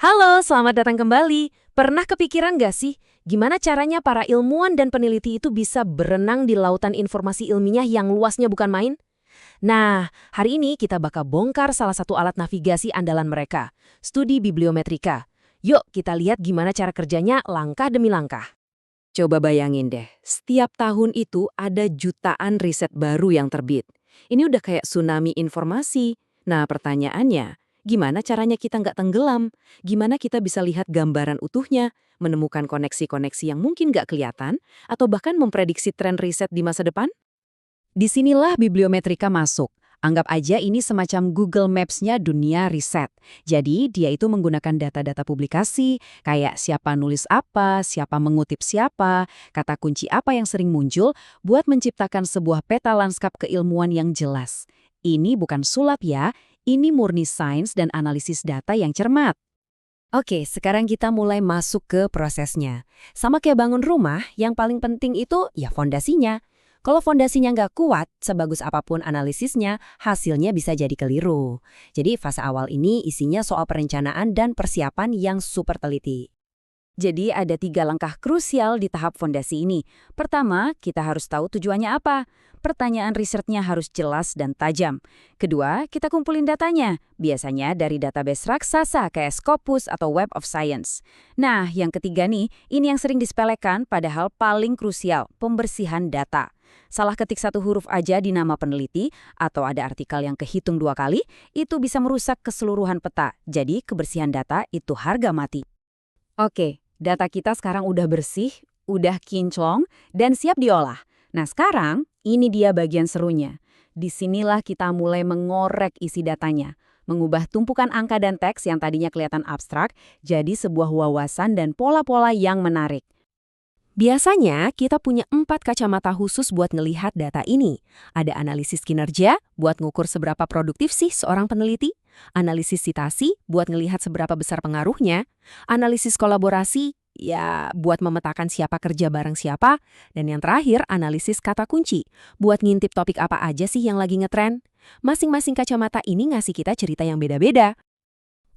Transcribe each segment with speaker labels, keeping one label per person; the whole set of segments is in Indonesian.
Speaker 1: Halo, selamat datang kembali. Pernah kepikiran gak sih, gimana caranya para ilmuwan dan peneliti itu bisa berenang di lautan informasi ilmiah yang luasnya bukan main? Nah, hari ini kita bakal bongkar salah satu alat navigasi andalan mereka, studi bibliometrika. Yuk, kita lihat gimana cara kerjanya langkah demi langkah.
Speaker 2: Coba bayangin deh, setiap tahun itu ada jutaan riset baru yang terbit. Ini udah kayak tsunami informasi. Nah, pertanyaannya, gimana caranya kita nggak tenggelam? Gimana kita bisa lihat gambaran utuhnya, menemukan koneksi-koneksi yang mungkin nggak kelihatan, atau bahkan memprediksi tren riset di masa depan? Disinilah bibliometrika masuk. Anggap aja ini semacam Google Maps-nya dunia riset. Jadi, dia itu menggunakan data-data publikasi, kayak siapa nulis apa, siapa mengutip siapa, kata kunci apa yang sering muncul, buat menciptakan sebuah peta lanskap keilmuan yang jelas. Ini bukan sulap ya, ini murni sains dan analisis data yang cermat. Oke, sekarang kita mulai masuk ke prosesnya. Sama kayak bangun rumah, yang paling penting itu ya fondasinya. Kalau fondasinya nggak kuat, sebagus apapun analisisnya, hasilnya bisa jadi keliru. Jadi fase awal ini isinya soal perencanaan dan persiapan yang super teliti. Jadi ada 3 langkah krusial di tahap fondasi ini. Pertama, kita harus tahu tujuannya apa. Pertanyaan risetnya harus jelas dan tajam. Kedua, kita kumpulin datanya. Biasanya dari database raksasa kayak Scopus atau Web of Science. Nah, yang ketiga nih, ini yang sering disepelekan padahal paling krusial, pembersihan data. Salah ketik satu huruf aja di nama peneliti, atau ada artikel yang kehitung 2 kali, itu bisa merusak keseluruhan peta. Jadi kebersihan data itu harga mati. Oke, data kita sekarang udah bersih, udah kinclong, dan siap diolah. Nah sekarang, ini dia bagian serunya. Disinilah kita mulai mengorek isi datanya. Mengubah tumpukan angka dan teks yang tadinya kelihatan abstrak, jadi sebuah wawasan dan pola-pola yang menarik. Biasanya kita punya 4 kacamata khusus buat ngelihat data ini. Ada analisis kinerja buat ngukur seberapa produktif sih seorang peneliti, analisis sitasi buat ngelihat seberapa besar pengaruhnya, analisis kolaborasi ya buat memetakan siapa kerja bareng siapa, dan yang terakhir analisis kata kunci buat ngintip topik apa aja sih yang lagi ngetren. Masing-masing kacamata ini ngasih kita cerita yang beda-beda.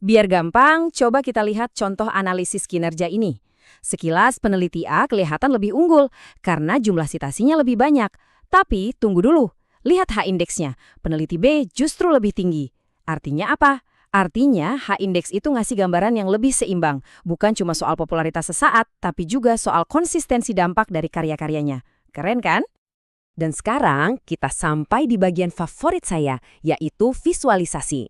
Speaker 2: Biar gampang, coba kita lihat contoh analisis kinerja ini. Sekilas peneliti A kelihatan lebih unggul karena jumlah sitasinya lebih banyak. Tapi tunggu dulu, lihat H-indeksnya. Peneliti B justru lebih tinggi. Artinya apa? Artinya H-indeks itu ngasih gambaran yang lebih seimbang. Bukan cuma soal popularitas sesaat, tapi juga soal konsistensi dampak dari karya-karyanya. Keren kan? Dan sekarang kita sampai di bagian favorit saya, yaitu visualisasi.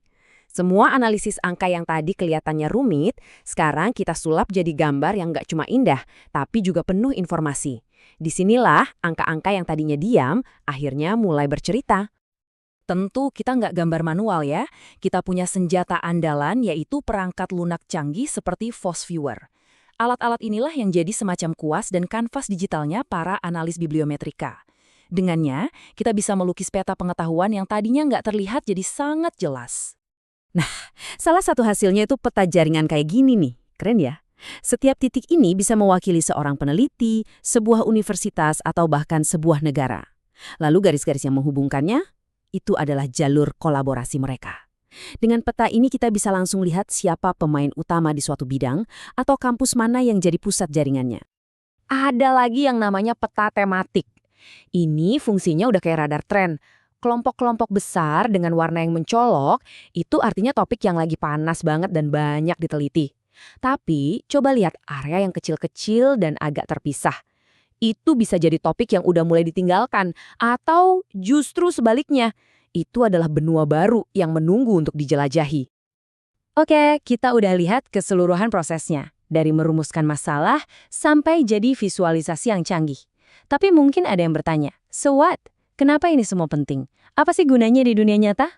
Speaker 2: Semua analisis angka yang tadi kelihatannya rumit, sekarang kita sulap jadi gambar yang nggak cuma indah, tapi juga penuh informasi. Disinilah angka-angka yang tadinya diam, akhirnya mulai bercerita. Tentu kita nggak gambar manual ya, kita punya senjata andalan yaitu perangkat lunak canggih seperti PhosViewer. Alat-alat inilah yang jadi semacam kuas dan kanvas digitalnya para analis bibliometrika. Dengannya, kita bisa melukis peta pengetahuan yang tadinya nggak terlihat jadi sangat jelas. Salah satu hasilnya itu peta jaringan kayak gini nih, keren ya? Setiap titik ini bisa mewakili seorang peneliti, sebuah universitas, atau bahkan sebuah negara. Lalu garis-garis yang menghubungkannya, itu adalah jalur kolaborasi mereka. Dengan peta ini kita bisa langsung lihat siapa pemain utama di suatu bidang, atau kampus mana yang jadi pusat jaringannya. Ada lagi yang namanya peta tematik. Ini fungsinya udah kayak radar tren. Kelompok-kelompok besar dengan warna yang mencolok, itu artinya topik yang lagi panas banget dan banyak diteliti. Tapi, coba lihat area yang kecil-kecil dan agak terpisah. Itu bisa jadi topik yang udah mulai ditinggalkan, atau justru sebaliknya. Itu adalah benua baru yang menunggu untuk dijelajahi. Oke, kita udah lihat keseluruhan prosesnya. Dari merumuskan masalah sampai jadi visualisasi yang canggih. Tapi mungkin ada yang bertanya, so what? Kenapa ini semua penting? Apa sih gunanya di dunia nyata?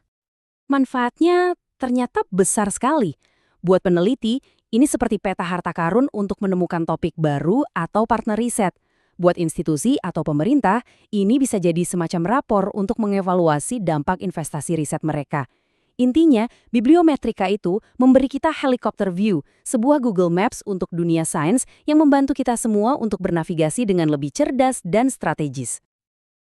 Speaker 2: Manfaatnya ternyata besar sekali. Buat peneliti, ini seperti peta harta karun untuk menemukan topik baru atau partner riset. Buat institusi atau pemerintah, ini bisa jadi semacam rapor untuk mengevaluasi dampak investasi riset mereka. Intinya, bibliometrika itu memberi kita helicopter view, sebuah Google Maps untuk dunia sains yang membantu kita semua untuk bernavigasi dengan lebih cerdas dan strategis.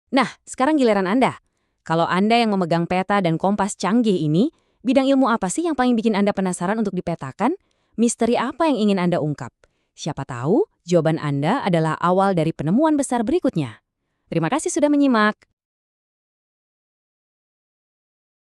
Speaker 2: Nah, sekarang giliran Anda. Kalau Anda yang memegang peta dan kompas canggih ini, bidang ilmu apa sih yang paling bikin Anda penasaran untuk dipetakan?
Speaker 1: Misteri apa yang ingin Anda ungkap? Siapa tahu jawaban Anda adalah awal dari penemuan besar berikutnya. Terima kasih sudah menyimak.